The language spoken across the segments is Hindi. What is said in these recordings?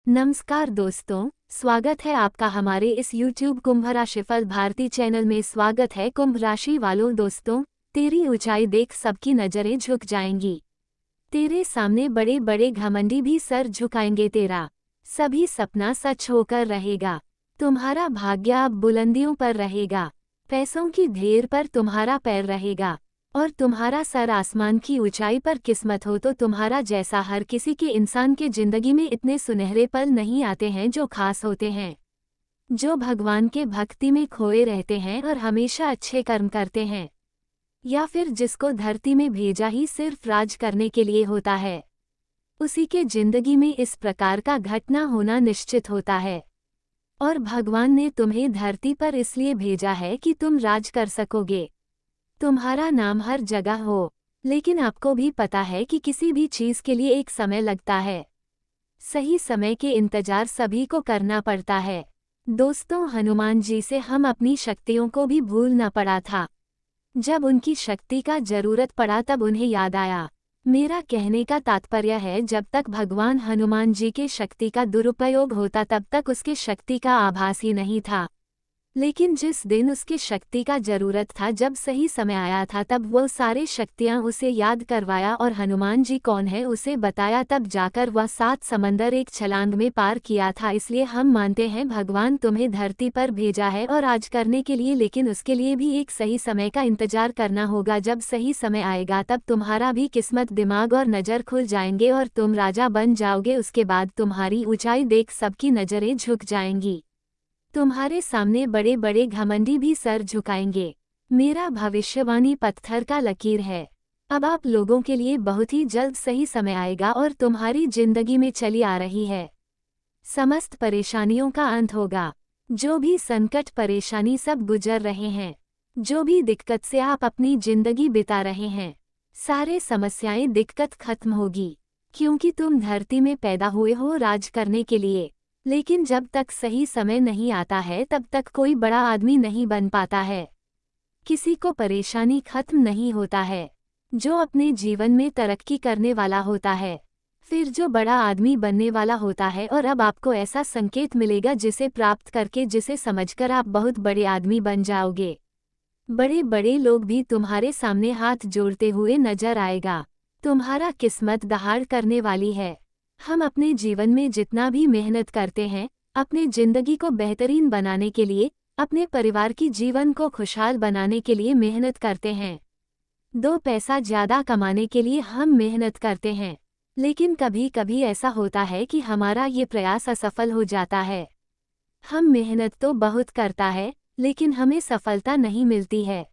नमस्कार दोस्तों, स्वागत है आपका हमारे इस YouTube कुंभ राशिफल भारती चैनल में। स्वागत है कुंभ राशि वालों। दोस्तों, तेरी ऊंचाई देख सबकी नजरें झुक जाएंगी। तेरे सामने बड़े बड़े घमंडी भी सर झुकाएंगे। तेरा सभी सपना सच होकर रहेगा। तुम्हारा भाग्य अब बुलंदियों पर रहेगा। पैसों की ढेर पर तुम्हारा पैर रहेगा और तुम्हारा सर आसमान की ऊंचाई पर। किस्मत हो तो तुम्हारा जैसा हर किसी के इंसान के जिंदगी में इतने सुनहरे पल नहीं आते हैं जो खास होते हैं, जो भगवान के भक्ति में खोए रहते हैं और हमेशा अच्छे कर्म करते हैं, या फिर जिसको धरती में भेजा ही सिर्फ राज करने के लिए होता है, उसी के जिंदगी में इस प्रकार का घटना होना निश्चित होता है। और भगवान ने तुम्हें धरती पर इसलिए भेजा है कि तुम राज कर सकोगे। तुम्हारा नाम हर जगह हो, लेकिन आपको भी पता है कि किसी भी चीज के लिए एक समय लगता है। सही समय के इंतजार सभी को करना पड़ता है। दोस्तों, हनुमान जी से हम अपनी शक्तियों को भी भूलना पड़ा था। जब उनकी शक्ति का जरूरत पड़ा तब उन्हें याद आया। मेरा कहने का तात्पर्य है, जब तक भगवान हनुमान जी के शक्ति का दुरुपयोग होता तब तक उसके शक्ति का आभास ही नहीं था। लेकिन जिस दिन उसकी शक्ति का जरूरत था, जब सही समय आया था, तब वो सारे शक्तियां उसे याद करवाया और हनुमान जी कौन है उसे बताया। तब जाकर वह 7 समंदर एक छलांग में पार किया था। इसलिए हम मानते हैं भगवान तुम्हें धरती पर भेजा है और आज करने के लिए, लेकिन उसके लिए भी एक सही समय का इंतजार करना होगा। जब सही समय आएगा तब तुम्हारा भी किस्मत, दिमाग और नज़र खुल जाएंगे और तुम राजा बन जाओगे। उसके बाद तुम्हारी ऊंचाई देख सबकी नजरें झुक जाएंगी। तुम्हारे सामने बड़े बड़े घमंडी भी सर झुकाएंगे। मेरा भविष्यवाणी पत्थर का लकीर है। अब आप लोगों के लिए बहुत ही जल्द सही समय आएगा और तुम्हारी जिंदगी में चली आ रही है समस्त परेशानियों का अंत होगा। जो भी संकट परेशानी सब गुजर रहे हैं, जो भी दिक्कत से आप अपनी जिंदगी बिता रहे हैं, सारे समस्याएं दिक्कत खत्म होगी। क्योंकि तुम धरती में पैदा हुए हो राज करने के लिए। लेकिन जब तक सही समय नहीं आता है तब तक कोई बड़ा आदमी नहीं बन पाता है, किसी को परेशानी खत्म नहीं होता है। जो अपने जीवन में तरक्की करने वाला होता है, फिर जो बड़ा आदमी बनने वाला होता है। और अब आपको ऐसा संकेत मिलेगा जिसे प्राप्त करके, जिसे समझकर आप बहुत बड़े आदमी बन जाओगे। बड़े बड़े लोग भी तुम्हारे सामने हाथ जोड़ते हुए नजर आएगा। तुम्हारा किस्मत दहाड़ करने वाली है। हम अपने जीवन में जितना भी मेहनत करते हैं, अपने जिंदगी को बेहतरीन बनाने के लिए, अपने परिवार की जीवन को खुशहाल बनाने के लिए मेहनत करते हैं। 2 पैसा ज़्यादा कमाने के लिए हम मेहनत करते हैं। लेकिन कभी कभी ऐसा होता है कि हमारा ये प्रयास असफल हो जाता है। हम मेहनत तो बहुत करता है, लेकिन हमें सफलता नहीं मिलती है।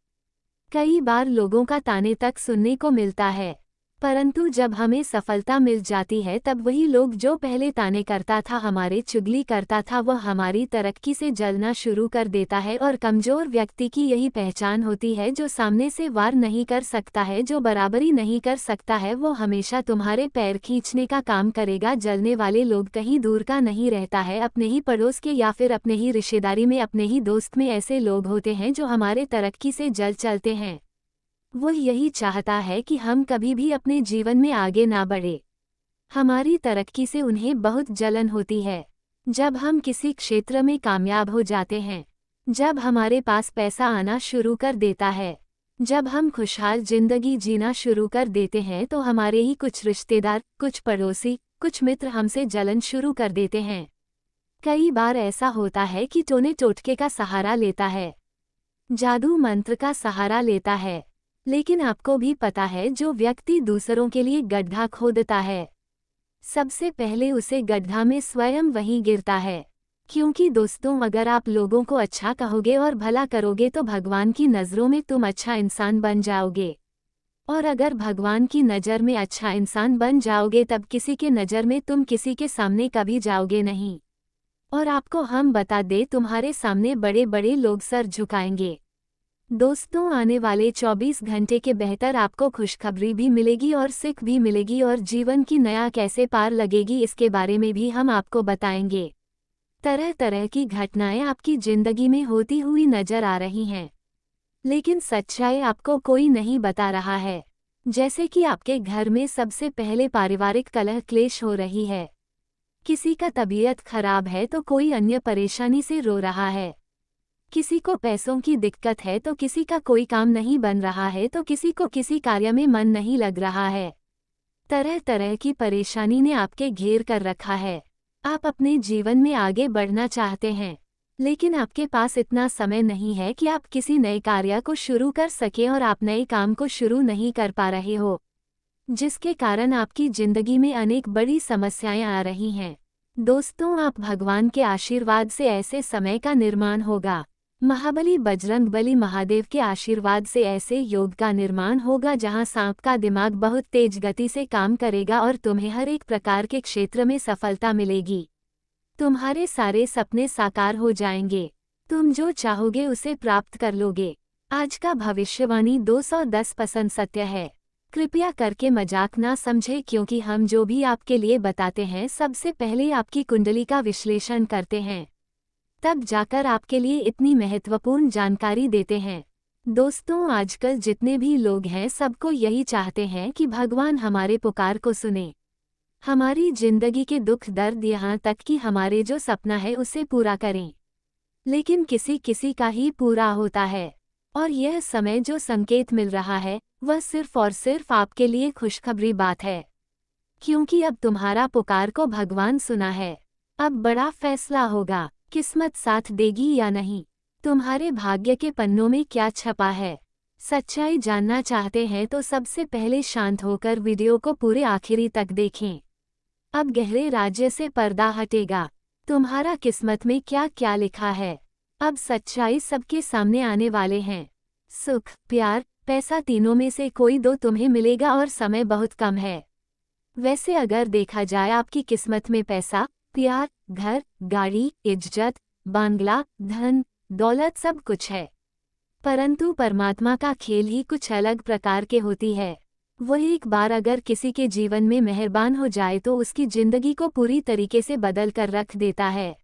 कई बार लोगों का ताने तक सुनने को मिलता है, परंतु जब हमें सफलता मिल जाती है तब वही लोग जो पहले ताने करता था, हमारे चुगली करता था, वह हमारी तरक्की से जलना शुरू कर देता है। और कमजोर व्यक्ति की यही पहचान होती है, जो सामने से वार नहीं कर सकता है, जो बराबरी नहीं कर सकता है, वो हमेशा तुम्हारे पैर खींचने का काम करेगा। जलने वाले लोग कहीं दूर का नहीं रहता है, अपने ही पड़ोस के या फिर अपने ही रिश्तेदारी में, अपने ही दोस्त में ऐसे लोग होते हैं जो हमारे तरक्की से जल चलते हैं। वो यही चाहता है कि हम कभी भी अपने जीवन में आगे ना बढ़े। हमारी तरक्की से उन्हें बहुत जलन होती है। जब हम किसी क्षेत्र में कामयाब हो जाते हैं, जब हमारे पास पैसा आना शुरू कर देता है, जब हम खुशहाल जिंदगी जीना शुरू कर देते हैं, तो हमारे ही कुछ रिश्तेदार, कुछ पड़ोसी, कुछ मित्र हमसे जलन शुरू कर देते हैं। कई बार ऐसा होता है कि टोने टोटके का सहारा लेता है, जादू मंत्र का सहारा लेता है। लेकिन आपको भी पता है, जो व्यक्ति दूसरों के लिए गड्ढा खोदता है, सबसे पहले उसे गड्ढा में स्वयं वहीं गिरता है। क्योंकि दोस्तों, अगर आप लोगों को अच्छा कहोगे और भला करोगे तो भगवान की नज़रों में तुम अच्छा इंसान बन जाओगे। और अगर भगवान की नज़र में अच्छा इंसान बन जाओगे तब किसी के नज़र में तुम किसी के सामने कभी जाओगे नहीं। और आपको हम बता दें, तुम्हारे सामने बड़े बड़े लोग सर झुकाएंगे। दोस्तों, आने वाले 24 घंटे के बेहतर आपको खुशखबरी भी मिलेगी और सीख भी मिलेगी, और जीवन की नया कैसे पार लगेगी इसके बारे में भी हम आपको बताएंगे। तरह तरह की घटनाएं आपकी जिंदगी में होती हुई नजर आ रही हैं, लेकिन सच्चाई आपको कोई नहीं बता रहा है। जैसे कि आपके घर में सबसे पहले पारिवारिक कलह क्लेश हो रही है, किसी का तबीयत खराब है तो कोई अन्य परेशानी से रो रहा है। किसी को पैसों की दिक्कत है तो किसी का कोई काम नहीं बन रहा है तो किसी को किसी कार्य में मन नहीं लग रहा है। तरह तरह की परेशानी ने आपके घेर कर रखा है। आप अपने जीवन में आगे बढ़ना चाहते हैं, लेकिन आपके पास इतना समय नहीं है कि आप किसी नए कार्य को शुरू कर सकें और आप नए काम को शुरू नहीं कर पा रहे हो, जिसके कारण आपकी जिंदगी में अनेक बड़ी समस्याएं आ रही हैं। दोस्तों, आप भगवान के आशीर्वाद से ऐसे समय का निर्माण होगा। महाबली बजरंगबली महादेव के आशीर्वाद से ऐसे योग का निर्माण होगा जहां सांप का दिमाग बहुत तेज गति से काम करेगा और तुम्हें हर एक प्रकार के क्षेत्र में सफलता मिलेगी। तुम्हारे सारे सपने साकार हो जाएंगे। तुम जो चाहोगे उसे प्राप्त कर लोगे। आज का भविष्यवाणी 210% सत्य है। कृपया करके मजाक ना समझे, क्योंकि हम जो भी आपके लिए बताते हैं सबसे पहले आपकी कुंडली का विश्लेषण करते हैं, तब जाकर आपके लिए इतनी महत्वपूर्ण जानकारी देते हैं। दोस्तों, आजकल जितने भी लोग हैं सबको यही चाहते हैं कि भगवान हमारे पुकार को सुने, हमारी जिंदगी के दुख दर्द यहाँ तक कि हमारे जो सपना है उसे पूरा करें। लेकिन किसी किसी का ही पूरा होता है, और यह समय जो संकेत मिल रहा है वह सिर्फ और सिर्फ आपके लिए खुशखबरी बात है, क्योंकि अब तुम्हारा पुकार को भगवान सुना है। अब बड़ा फैसला होगा, किस्मत साथ देगी या नहीं, तुम्हारे भाग्य के पन्नों में क्या छपा है। सच्चाई जानना चाहते हैं तो सबसे पहले शांत होकर वीडियो को पूरे आखिरी तक देखें। अब गहरे राज्य से पर्दा हटेगा। तुम्हारा किस्मत में क्या क्या लिखा है, अब सच्चाई सबके सामने आने वाले हैं। सुख, प्यार, पैसा, तीनों में से कोई दो तुम्हें मिलेगा और समय बहुत कम है। वैसे अगर देखा जाए आपकी किस्मत में पैसा, प्यार, घर, गाड़ी, इज्जत, बांग्ला, धन, दौलत सब कुछ है, परंतु परमात्मा का खेल ही कुछ अलग प्रकार के होती है। वह एक बार अगर किसी के जीवन में मेहरबान हो जाए तो उसकी जिंदगी को पूरी तरीके से बदल कर रख देता है।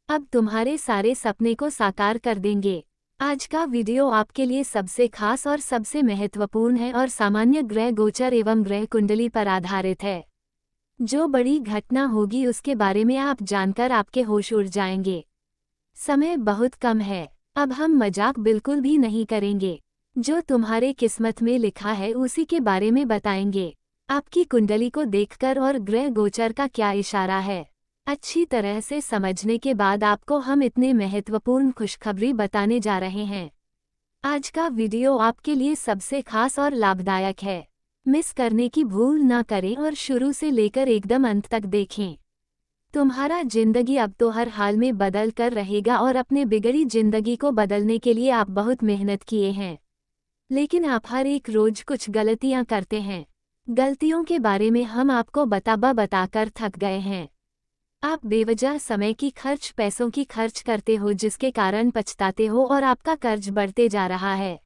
अब तुम्हारे सारे सपने को साकार कर देंगे। आज का वीडियो आपके लिए सबसे खास और सबसे महत्वपूर्ण है और सामान्य ग्रह गोचर एवं ग्रह कुंडली पर आधारित है। जो बड़ी घटना होगी उसके बारे में आप जानकर आपके होश उड़ जाएंगे। समय बहुत कम है, अब हम मजाक बिल्कुल भी नहीं करेंगे। जो तुम्हारे किस्मत में लिखा है उसी के बारे में बताएंगे। आपकी कुंडली को देखकर और ग्रह गोचर का क्या इशारा है, अच्छी तरह से समझने के बाद आपको हम इतने महत्वपूर्ण खुशखबरी बताने जा रहे हैं। आज का वीडियो आपके लिए सबसे खास और लाभदायक है। मिस करने की भूल ना करें और शुरू से लेकर एकदम अंत तक देखें। तुम्हारा जिंदगी अब तो हर हाल में बदल कर रहेगा और अपने बिगड़ी जिंदगी को बदलने के लिए आप बहुत मेहनत किए हैं, लेकिन आप हर एक रोज कुछ गलतियां करते हैं। गलतियों के बारे में हम आपको बताकर थक गए हैं। आप बेवजह समय की खर्च, पैसों की खर्च करते हो, जिसके कारण पछताते हो और आपका कर्ज बढ़ते जा रहा है।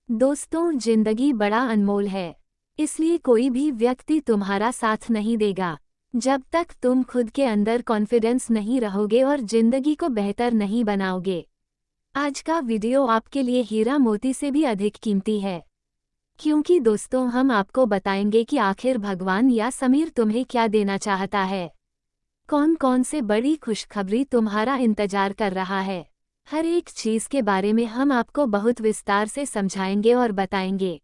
दोस्तों, जिंदगी बड़ा अनमोल है, इसलिए कोई भी व्यक्ति तुम्हारा साथ नहीं देगा जब तक तुम खुद के अंदर कॉन्फिडेंस नहीं रहोगे और जिंदगी को बेहतर नहीं बनाओगे। आज का वीडियो आपके लिए हीरा मोती से भी अधिक कीमती है, क्योंकि दोस्तों हम आपको बताएंगे कि आखिर भगवान या समीर तुम्हें क्या देना चाहता है, कौन कौन से बड़ी खुशखबरी तुम्हारा इंतजार कर रहा है। हर एक चीज के बारे में हम आपको बहुत विस्तार से समझाएंगे और बताएंगे।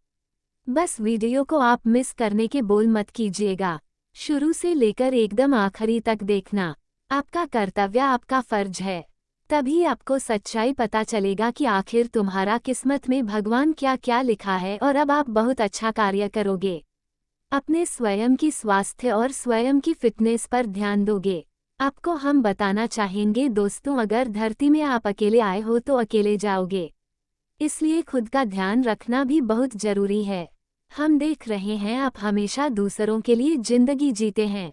बस वीडियो को आप मिस करने के बोल मत कीजिएगा, शुरू से लेकर एकदम आखिरी तक देखना आपका कर्तव्य, आपका फर्ज है। तभी आपको सच्चाई पता चलेगा कि आखिर तुम्हारा किस्मत में भगवान क्या क्या लिखा है और अब आप बहुत अच्छा कार्य करोगे। अपने स्वयं की स्वास्थ्य और स्वयं की फिटनेस पर ध्यान दोगे। आपको हम बताना चाहेंगे दोस्तों, अगर धरती में आप अकेले आए हो तो अकेले जाओगे, इसलिए खुद का ध्यान रखना भी बहुत जरूरी है। हम देख रहे हैं आप हमेशा दूसरों के लिए जिंदगी जीते हैं,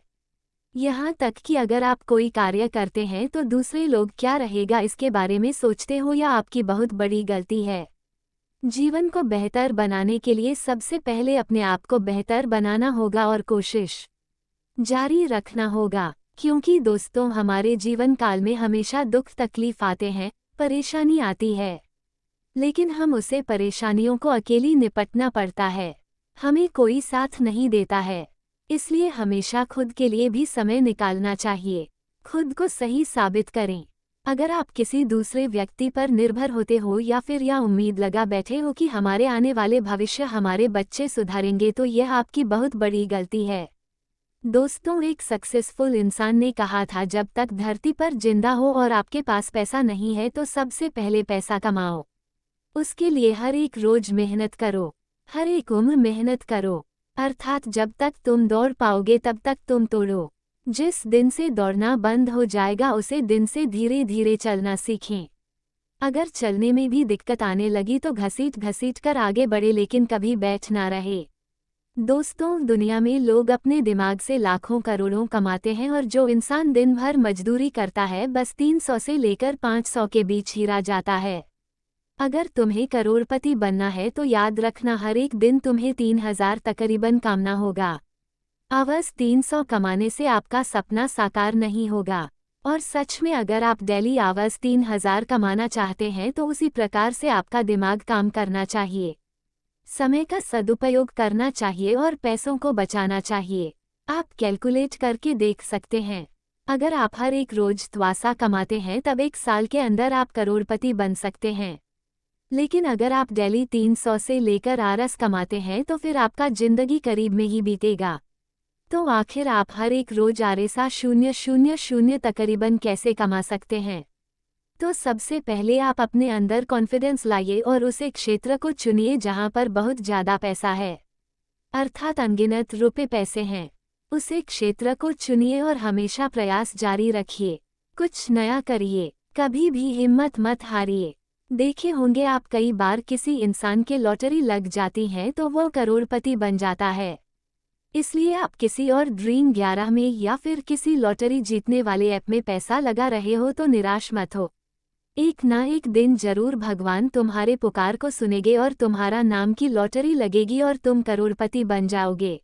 यहाँ तक कि अगर आप कोई कार्य करते हैं तो दूसरे लोग क्या रहेगा इसके बारे में सोचते हो, या आपकी बहुत बड़ी गलती है। जीवन को बेहतर बनाने के लिए सबसे पहले अपने आप को बेहतर बनाना होगा और कोशिश जारी रखना होगा, क्योंकि दोस्तों हमारे जीवन काल में हमेशा दुख तकलीफ आते हैं, परेशानी आती है, लेकिन हम उसे परेशानियों को अकेली निपटना पड़ता है, हमें कोई साथ नहीं देता है। इसलिए हमेशा खुद के लिए भी समय निकालना चाहिए। खुद को सही साबित करें। अगर आप किसी दूसरे व्यक्ति पर निर्भर होते हो या फिर यह उम्मीद लगा बैठे हो कि हमारे आने वाले भविष्य हमारे बच्चे सुधारेंगे, तो यह आपकी बहुत बड़ी गलती है। दोस्तों, एक सक्सेसफुल इंसान ने कहा था, जब तक धरती पर जिंदा हो और आपके पास पैसा नहीं है तो सबसे पहले पैसा कमाओ। उसके लिए हर एक रोज मेहनत करो, हर एक उम्र मेहनत करो। अर्थात जब तक तुम दौड़ पाओगे तब तक तुम तोड़ो। जिस दिन से दौड़ना बंद हो जाएगा उसे दिन से धीरे धीरे चलना सीखें। अगर चलने में भी दिक्कत आने लगी तो घसीट घसीट कर आगे बढ़े, लेकिन कभी बैठ ना रहे। दोस्तों, दुनिया में लोग अपने दिमाग से लाखों करोड़ों कमाते हैं और जो इंसान दिन भर मजदूरी करता है बस 300 से लेकर 500 के बीच ही रह जाता है। अगर तुम्हें करोड़पति बनना है तो याद रखना, हर एक दिन तुम्हें 3000 तकरीबन कामना होगा। आवाज 300 कमाने से आपका सपना साकार नहीं होगा। और सच में अगर आप डेली आवाज 3000 कमाना चाहते हैं तो उसी प्रकार से आपका दिमाग काम करना चाहिए। समय का सदुपयोग करना चाहिए और पैसों को बचाना चाहिए। आप कैलकुलेट करके देख सकते हैं। अगर आप हर एक रोज त्वासा कमाते हैं तब 1 साल के अंदर आप करोड़पति बन सकते हैं। लेकिन अगर आप डेली 300 से लेकर आरस कमाते हैं तो फिर आपका जिंदगी करीब में ही बीतेगा। तो आखिर आप हर एक रोज आरसा 000 तकरीबन कैसे कमा सकते हैं? तो सबसे पहले आप अपने अंदर कॉन्फिडेंस लाइए और उस एक क्षेत्र को चुनिए जहां पर बहुत ज़्यादा पैसा है, अर्थात अनगिनत रुपए पैसे हैं। उस एक क्षेत्र को चुनिए और हमेशा प्रयास जारी रखिए। कुछ नया करिए, कभी भी हिम्मत मत हारिए। देखे होंगे आप, कई बार किसी इंसान के लॉटरी लग जाती है तो वो करोड़पति बन जाता है। इसलिए आप किसी और ड्रीम 11 में या फिर किसी लॉटरी जीतने वाले ऐप में पैसा लगा रहे हो तो निराश मत हो। एक ना एक दिन जरूर भगवान तुम्हारे पुकार को सुनेंगे और तुम्हारा नाम की लॉटरी लगेगी और तुम करोड़पति बन जाओगे।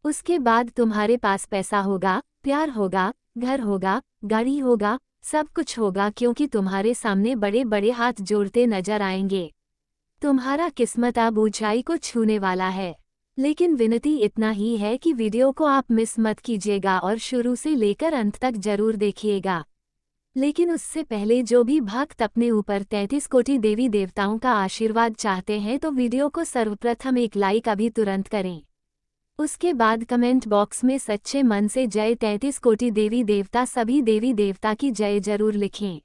उसके बाद तुम्हारे पास पैसा होगा, प्यार होगा, घर होगा, गाड़ी होगा, सब कुछ होगा, क्योंकि तुम्हारे सामने बड़े बड़े हाथ जोड़ते नजर आएंगे। तुम्हारा किस्मत अब ऊंचाई को छूने वाला है। लेकिन विनती इतना ही है कि वीडियो को आप मिस मत कीजिएगा और शुरू से लेकर अंत तक जरूर देखिएगा। लेकिन उससे पहले जो भी भक्त अपने ऊपर 33 कोटि देवी देवताओं का आशीर्वाद चाहते हैं तो वीडियो को सर्वप्रथम एक लाइक अभी तुरंत करें। उसके बाद कमेंट बॉक्स में सच्चे मन से जय 33 कोटि देवी देवता, सभी देवी देवता की जय जरूर लिखें।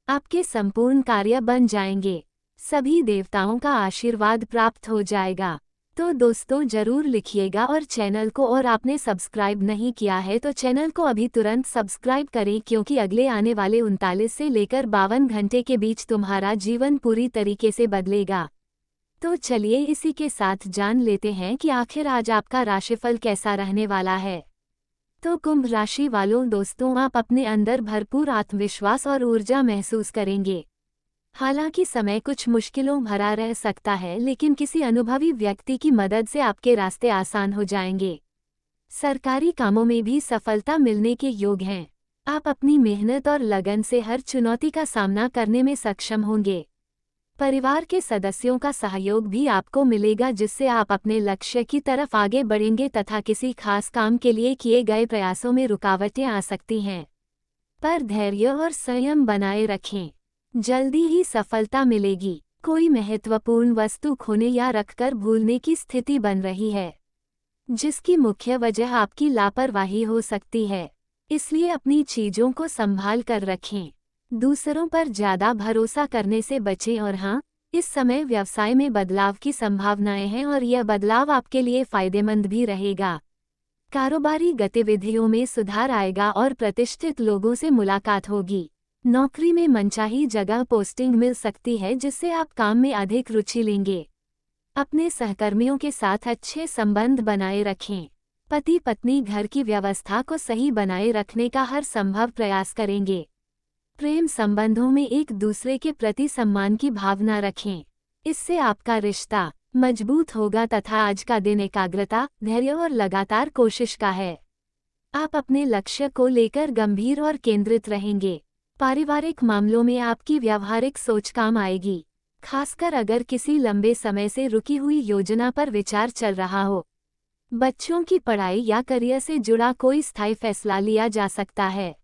आपके संपूर्ण कार्य बन जाएंगे, सभी देवताओं का आशीर्वाद प्राप्त हो जाएगा। तो दोस्तों जरूर लिखिएगा और चैनल को, और आपने सब्सक्राइब नहीं किया है तो चैनल को अभी तुरंत सब्सक्राइब करें, क्योंकि अगले आने वाले 39 से लेकर 52 घंटे के बीच तुम्हारा जीवन पूरी तरीके से बदलेगा। तो चलिए इसी के साथ जान लेते हैं कि आखिर आज आपका राशिफल कैसा रहने वाला है। तो कुंभ राशि वालों दोस्तों, आप अपने अंदर भरपूर आत्मविश्वास और ऊर्जा महसूस करेंगे। हालांकि समय कुछ मुश्किलों भरा रह सकता है, लेकिन किसी अनुभवी व्यक्ति की मदद से आपके रास्ते आसान हो जाएंगे। सरकारी कामों में भी सफलता मिलने के योग हैं। आप अपनी मेहनत और लगन से हर चुनौती का सामना करने में सक्षम होंगे। परिवार के सदस्यों का सहयोग भी आपको मिलेगा, जिससे आप अपने लक्ष्य की तरफ आगे बढ़ेंगे तथा किसी खास काम के लिए किए गए प्रयासों में रुकावटें आ सकती हैं। पर धैर्य और संयम बनाए रखें, जल्दी ही सफलता मिलेगी। कोई महत्वपूर्ण वस्तु खोने या रखकर भूलने की स्थिति बन रही है, जिसकी मुख्य वजह आपकी लापरवाही हो सकती है। इसलिए अपनी चीजों को संभाल कर रखें। दूसरों पर ज्यादा भरोसा करने से बचें। और हाँ, इस समय व्यवसाय में बदलाव की संभावनाएं हैं और यह बदलाव आपके लिए फायदेमंद भी रहेगा। कारोबारी गतिविधियों में सुधार आएगा और प्रतिष्ठित लोगों से मुलाकात होगी। नौकरी में मनचाही जगह पोस्टिंग मिल सकती है, जिससे आप काम में अधिक रुचि लेंगे। अपने सहकर्मियों के साथ अच्छे संबंध बनाए रखें। पति पत्नी घर की व्यवस्था को सही बनाए रखने का हर संभव प्रयास करेंगे। प्रेम संबंधों में एक दूसरे के प्रति सम्मान की भावना रखें, इससे आपका रिश्ता मजबूत होगा तथा आज का दिन एकाग्रता, धैर्य और लगातार कोशिश का है। आप अपने लक्ष्य को लेकर गंभीर और केंद्रित रहेंगे। पारिवारिक मामलों में आपकी व्यावहारिक सोच काम आएगी, खासकर अगर किसी लंबे समय से रुकी हुई योजना पर विचार चल रहा हो। बच्चों की पढ़ाई या करियर से जुड़ा कोई स्थायी फैसला लिया जा सकता है।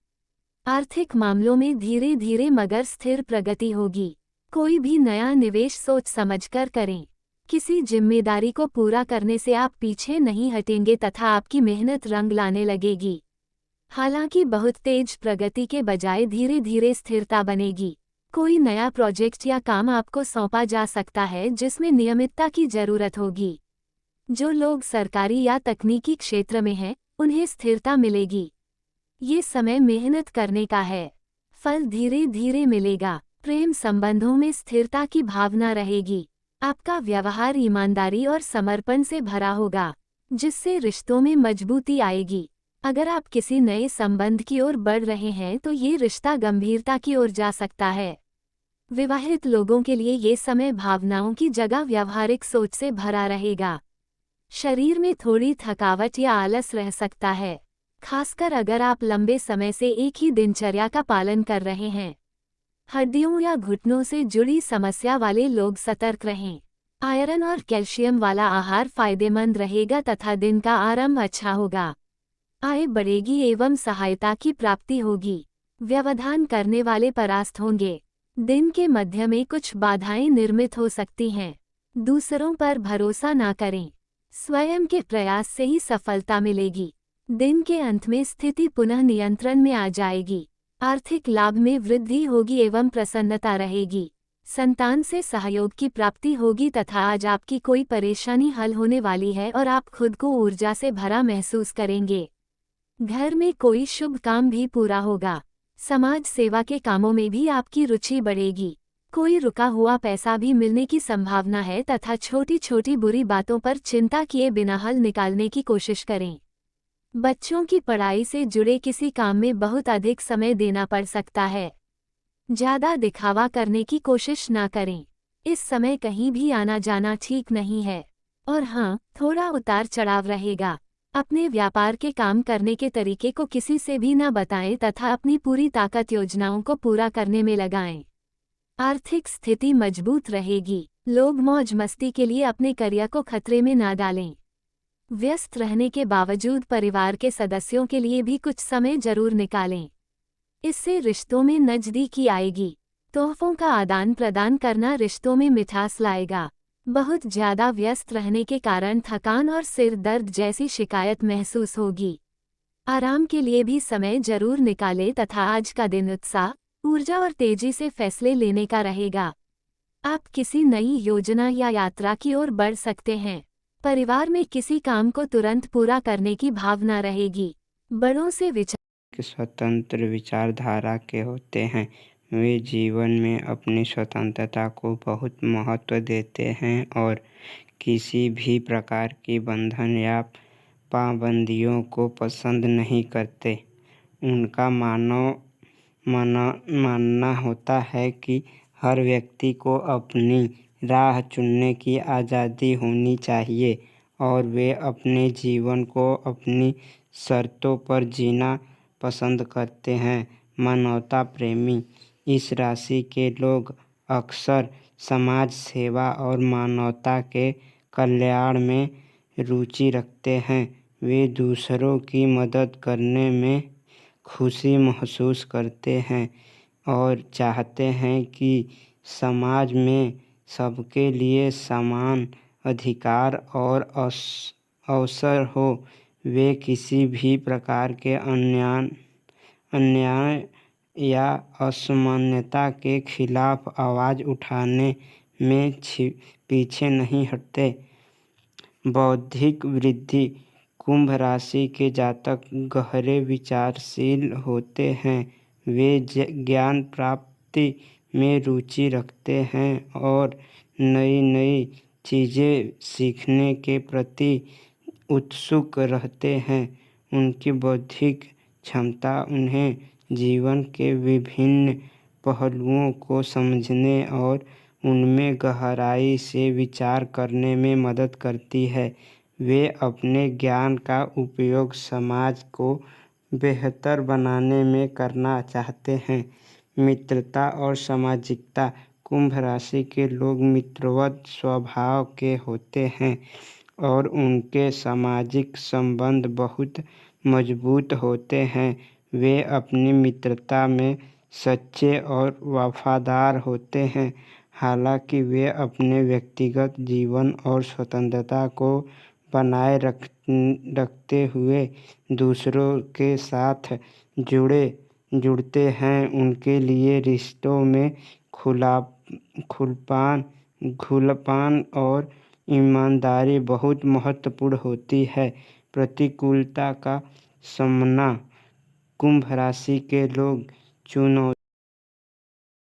आर्थिक मामलों में धीरे धीरे मगर स्थिर प्रगति होगी। कोई भी नया निवेश सोच समझकर करें। किसी जिम्मेदारी को पूरा करने से आप पीछे नहीं हटेंगे तथा आपकी मेहनत रंग लाने लगेगी। हालांकि बहुत तेज प्रगति के बजाय धीरे धीरे स्थिरता बनेगी। कोई नया प्रोजेक्ट या काम आपको सौंपा जा सकता है जिसमें नियमितता की जरूरत होगी। जो लोग सरकारी या तकनीकी क्षेत्र में हैं, उन्हें स्थिरता मिलेगी। ये समय मेहनत करने का है। फल धीरे धीरे मिलेगा। प्रेम संबंधों में स्थिरता की भावना रहेगी। आपका व्यवहार ईमानदारी और समर्पण से भरा होगा, जिससे रिश्तों में मजबूती आएगी। अगर आप किसी नए संबंध की ओर बढ़ रहे हैं तो ये रिश्ता गंभीरता की ओर जा सकता है। विवाहित लोगों के लिए ये समय भावनाओं की जगह व्यावहारिक सोच से भरा रहेगा। शरीर में थोड़ी थकावट या आलस रह सकता है, खासकर अगर आप लंबे समय से एक ही दिनचर्या का पालन कर रहे हैं। हड्डियों या घुटनों से जुड़ी समस्या वाले लोग सतर्क रहें। आयरन और कैल्शियम वाला आहार फायदेमंद रहेगा तथा दिन का आरंभ अच्छा होगा। आय बढ़ेगी एवं सहायता की प्राप्ति होगी। व्यवधान करने वाले परास्त होंगे। दिन के मध्य में कुछ बाधाएं निर्मित हो सकती हैं। दूसरों पर भरोसा ना करें। स्वयं के प्रयास से ही सफलता मिलेगी। दिन के अंत में स्थिति पुनः नियंत्रण में आ जाएगी। आर्थिक लाभ में वृद्धि होगी एवं प्रसन्नता रहेगी। संतान से सहयोग की प्राप्ति होगी तथा आज आपकी कोई परेशानी हल होने वाली है और आप खुद को ऊर्जा से भरा महसूस करेंगे। घर में कोई शुभ काम भी पूरा होगा। समाज सेवा के कामों में भी आपकी रुचि बढ़ेगी। कोई रुका हुआ पैसा भी मिलने की संभावना है तथा छोटी छोटी बुरी बातों पर चिंता किए बिना हल निकालने की कोशिश करें। बच्चों की पढ़ाई से जुड़े किसी काम में बहुत अधिक समय देना पड़ सकता है। ज्यादा दिखावा करने की कोशिश ना करें। इस समय कहीं भी आना जाना ठीक नहीं है। और हाँ, थोड़ा उतार चढ़ाव रहेगा। अपने व्यापार के काम करने के तरीके को किसी से भी न बताएं तथा अपनी पूरी ताकत योजनाओं को पूरा करने में लगाएं। आर्थिक स्थिति मजबूत रहेगी। लोग मौज मस्ती के लिए अपने करियर को खतरे में ना डालें। व्यस्त रहने के बावजूद परिवार के सदस्यों के लिए भी कुछ समय जरूर निकालें। इससे रिश्तों में नजदीकी आएगी। तोहफों का आदान प्रदान करना रिश्तों में मिठास लाएगा। बहुत ज्यादा व्यस्त रहने के कारण थकान और सिर दर्द जैसी शिकायत महसूस होगी। आराम के लिए भी समय जरूर निकालें तथा आज का दिन उत्साह, ऊर्जा और तेजी से फैसले लेने का रहेगा। आप किसी नई योजना या यात्रा की ओर बढ़ सकते हैं। परिवार में किसी काम को तुरंत पूरा करने की भावना रहेगी। बड़ों से विचार स्वतंत्र विचारधारा के होते हैं। वे जीवन में अपनी स्वतंत्रता को बहुत महत्व देते हैं और किसी भी प्रकार की बंधन या पाबंदियों को पसंद नहीं करते। उनका मानना होता है कि हर व्यक्ति को अपनी राह चुनने की आज़ादी होनी चाहिए और वे अपने जीवन को अपनी शर्तों पर जीना पसंद करते हैं। मानवता प्रेमी इस राशि के लोग अक्सर समाज सेवा और मानवता के कल्याण में रुचि रखते हैं। वे दूसरों की मदद करने में खुशी महसूस करते हैं और चाहते हैं कि समाज में सबके लिए समान अधिकार और अवसर हो। वे किसी भी प्रकार के अन्याय या असमानता के खिलाफ आवाज़ उठाने में पीछे नहीं हटते। बौद्धिक वृद्धि कुंभ राशि के जातक गहरे विचारशील होते हैं। वे ज्ञान प्राप्ति में रुचि रखते हैं और नई नई चीज़ें सीखने के प्रति उत्सुक रहते हैं। उनकी बौद्धिक क्षमता उन्हें जीवन के विभिन्न पहलुओं को समझने और उनमें गहराई से विचार करने में मदद करती है। वे अपने ज्ञान का उपयोग समाज को बेहतर बनाने में करना चाहते हैं। मित्रता और सामाजिकता कुंभ राशि के लोग मित्रवत स्वभाव के होते हैं और उनके सामाजिक संबंध बहुत मजबूत होते हैं। वे अपनी मित्रता में सच्चे और वफादार होते हैं। हालांकि वे अपने व्यक्तिगत जीवन और स्वतंत्रता को बनाए रखते हुए दूसरों के साथ जुड़ते हैं। उनके लिए रिश्तों में खुलापन और ईमानदारी बहुत महत्वपूर्ण होती है। प्रतिकूलता का सामना कुंभ राशि के लोग चुनौती